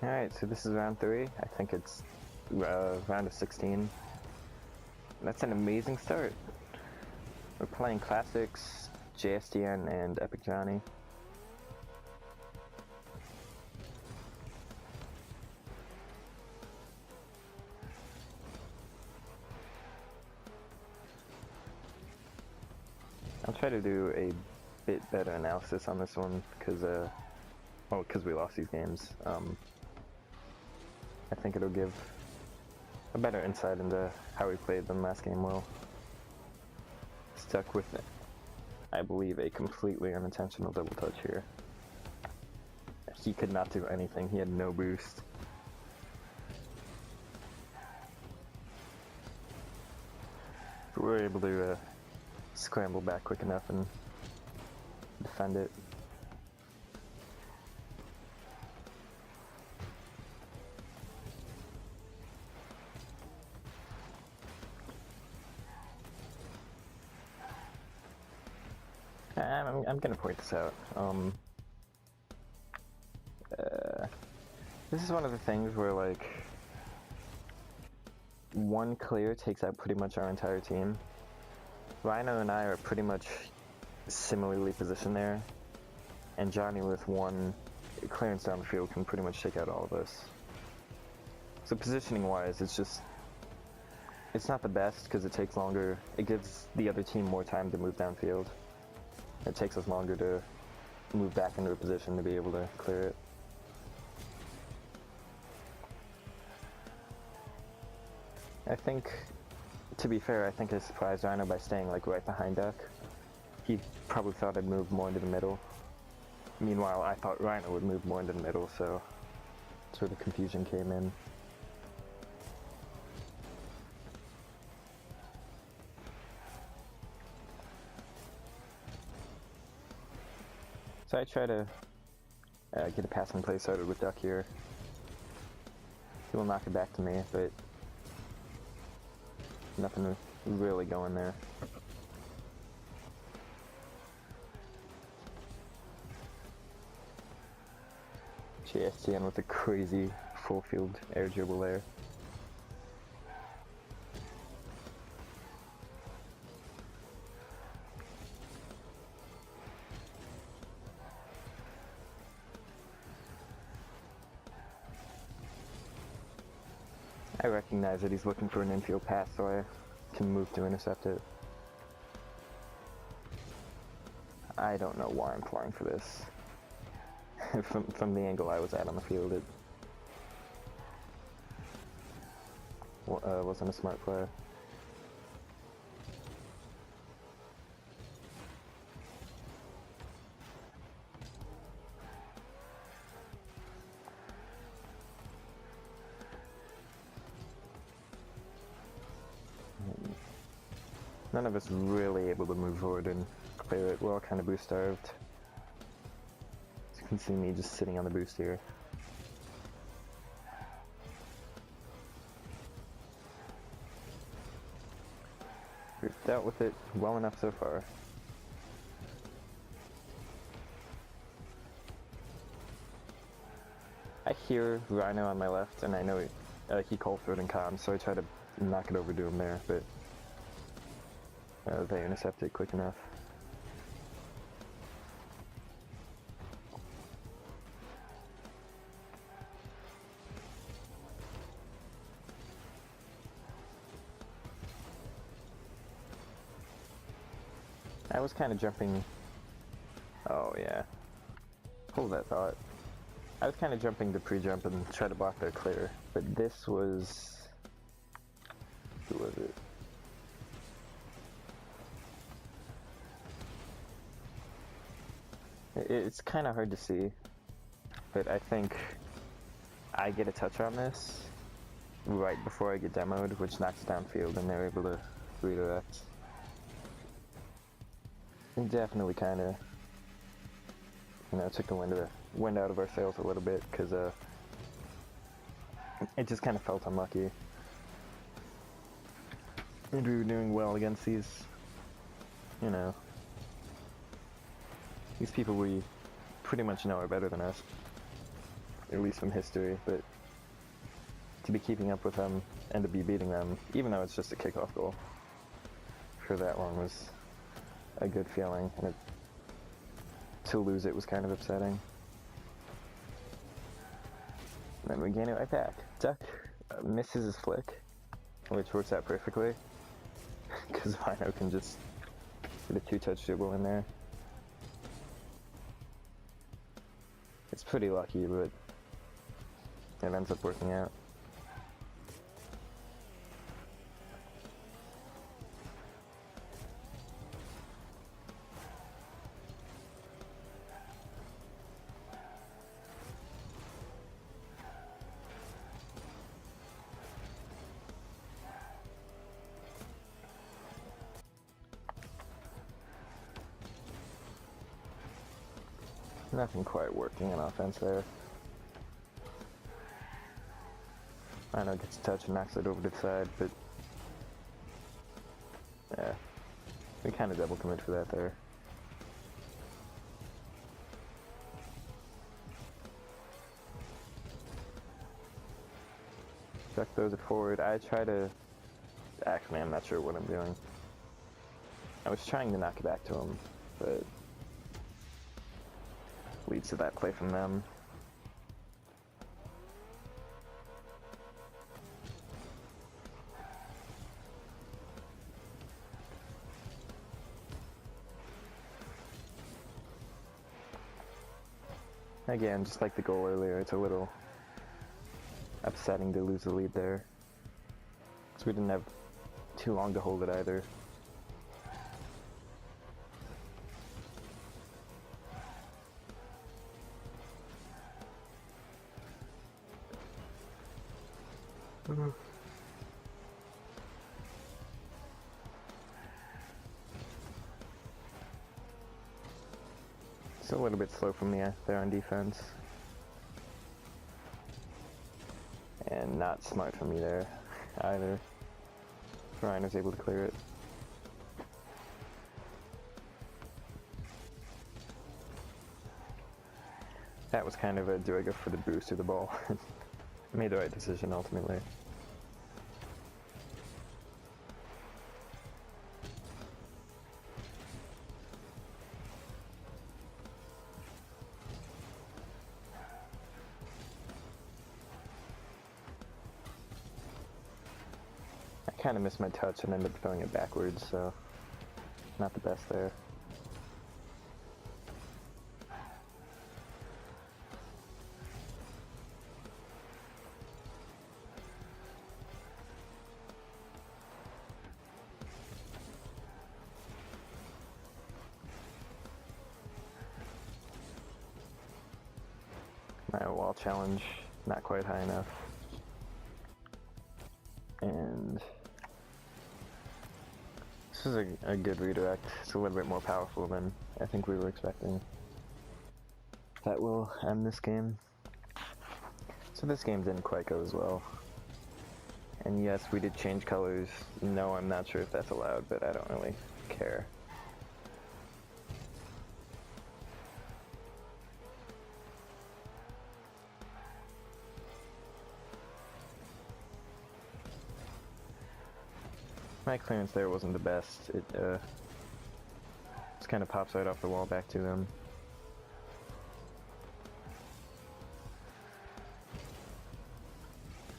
Alright, so this is round 3. I think it's round of 16. That's an amazing start. We're playing Classics, JSDN, and Epic Johnny. I'll try to do a bit better analysis on this one because we lost these games. I think it'll give a better insight into how we played them last game well. Stuck with, I believe, a completely unintentional double touch here. He could not do anything. He had no boost. But we were able to scramble back quick enough and defend it. I'm gonna point this out. This is one of the things where, like, one clear takes out pretty much our entire team. Rhino and I are pretty much similarly positioned there, and Johnny with one clearance down the field can pretty much take out all of us. So positioning-wise, it's not the best because it takes longer. It gives the other team more time to move downfield. It takes us longer to move back into a position to be able to clear it. I think, to be fair, I think I surprised Rhino by staying like right behind Duck. He probably thought I'd move more into the middle. Meanwhile, I thought Rhino would move more into the middle, so that's where the confusion came in. So I try to get a passing play started with Duck here. He will knock it back to me, but nothing really going there. JSTN with a crazy full field air dribble there. I recognize that he's looking for an infield pass, so I can move to intercept it. I don't know why I'm flying for this. from the angle I was at on the field, it wasn't a smart play. None of us really able to move forward and clear it. We're all kind of boost starved. As you can see me just sitting on the boost here. We've dealt with it well enough so far. I hear Rhino on my left, and I know he called for it in comms, so I try to knock it over to him there, but they intercept it quick enough. I was kind of jumping. Oh yeah. Hold that thought. I was kind of jumping to pre-jump and try to block their clear, but this was... Who was it? It's kind of hard to see, but I think I get a touch on this right before I get demoed, which knocks it downfield, and they're able to redirect. It definitely kind of, took the wind out of our sails a little bit, because it just kind of felt unlucky. And we were doing well against these, these people we pretty much know are better than us. at least from history, but to be keeping up with them and to be beating them, even though it's just a kickoff goal, for that long was a good feeling, and to lose it was kind of upsetting. And then we gain it right back. Duck misses his flick, which works out perfectly, because Rhino can just get a two-touch dribble in there. It's pretty lucky, but it ends up working out. Nothing quite working in offense there. Rhino gets a touch and knocks it over to the side, but yeah, we kind of double commit for that there. Duck throws it forward. I try to... Actually, I'm not sure what I'm doing. I was trying to knock it back to him, but leads to that play from them. Again, just like the goal earlier, it's a little upsetting to lose the lead there, because we didn't have too long to hold it either. It's a little bit slow from me there on defense. And not smart from me there either. Ryan was able to clear it. That was kind of a do I go for the boost or the ball. Made the right decision ultimately. I kind of missed my touch and ended up throwing it backwards, so not the best there. My wall challenge, not quite high enough. And this is a good redirect. It's a little bit more powerful than I think we were expecting. That will end this game. So this game didn't quite go as well. And yes, we did change colors. No, I'm not sure if that's allowed, but I don't really care. My clearance there wasn't the best. It just kind of pops right off the wall back to them.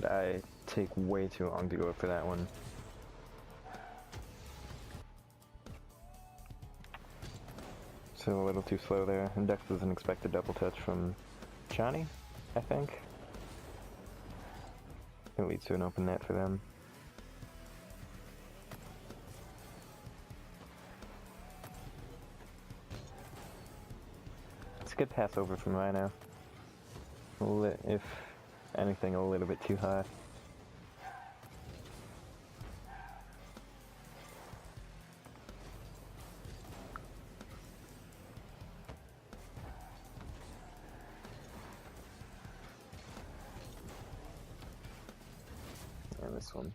I take way too long to go for that one. So a little too slow there. And Dex doesn't expect a double touch from Johnny, I think. It leads to an open net for them. Good pass over from Rhino. If anything, a little bit too high. And this one.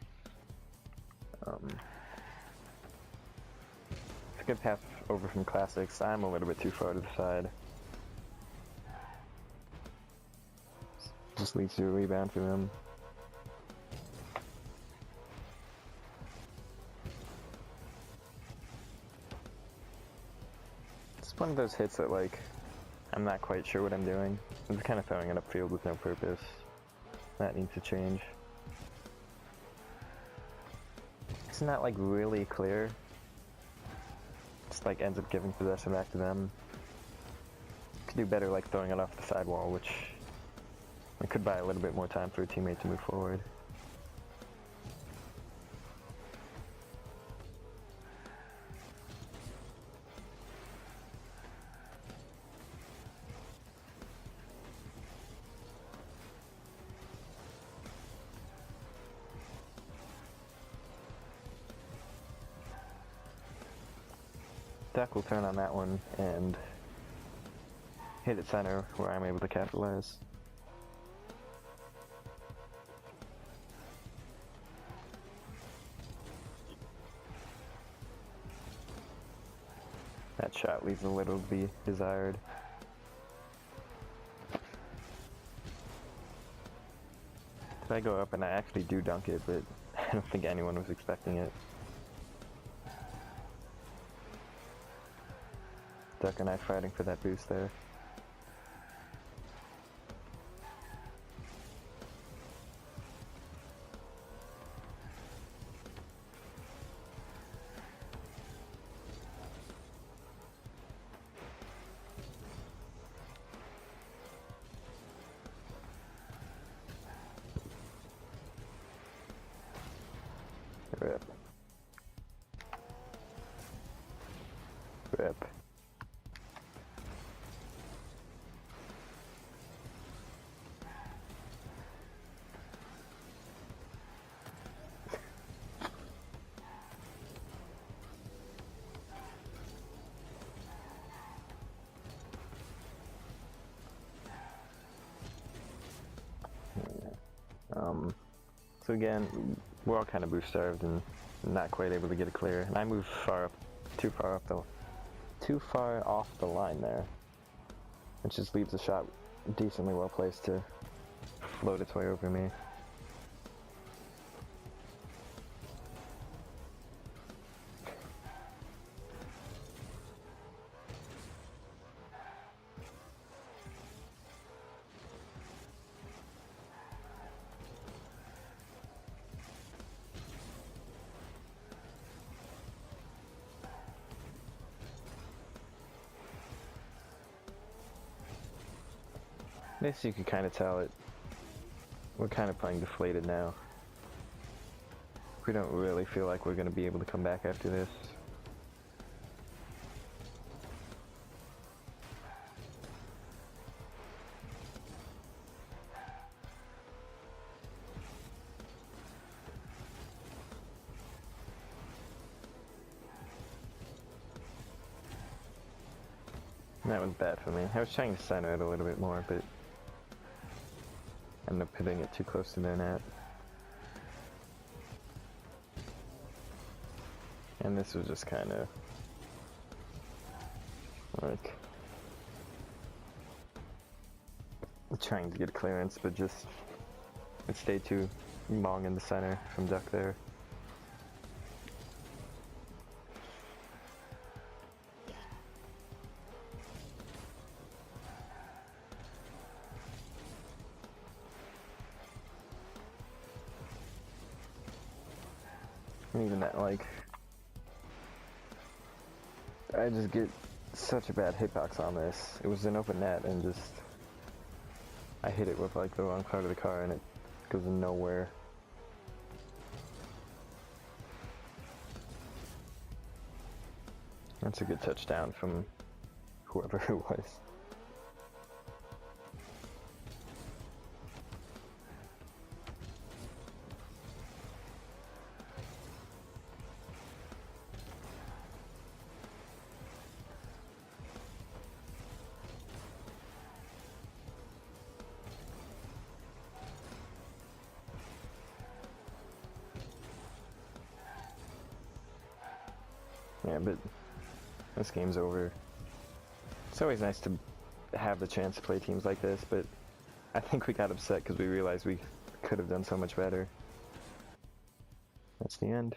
It's a good pass over from Classics. I'm a little bit too far to the side. just leads to a rebound for them. It's one of those hits that, like, I'm not quite sure what I'm doing. I'm just kind of throwing it upfield with no purpose. That needs to change. It's not, like, really clear. Just, like, ends up giving possession back to them. Could do better, like, throwing it off the sidewall, which it could buy a little bit more time for a teammate to move forward. Duck will turn on that one and hit it center where I'm able to capitalize. That shot leaves a little to be desired. If I go up and I actually do dunk it, but I don't think anyone was expecting it. Duck and I fighting for that boost there. Rip. Rip. So again, we're all kind of boost starved and not quite able to get a clear. And I moved too far off the line there, which just leaves the shot decently well placed to float its way over me. This you can kind of tell it. We're kind of playing deflated now. We don't really feel like we're going to be able to come back after this. That was bad for me. I was trying to center it a little bit more, but ended up hitting it too close to their net. And this was just kind of like trying to get a clearance, but just it stayed too long in the center from Duck there. Even that, like, I just get such a bad hitbox on this. It was an open net and just I hit it with like the wrong part of the car and it goes nowhere. That's a good touchdown from whoever it was. Yeah, but this game's over. It's always nice to have the chance to play teams like this, but I think we got upset because we realized we could have done so much better. That's the end.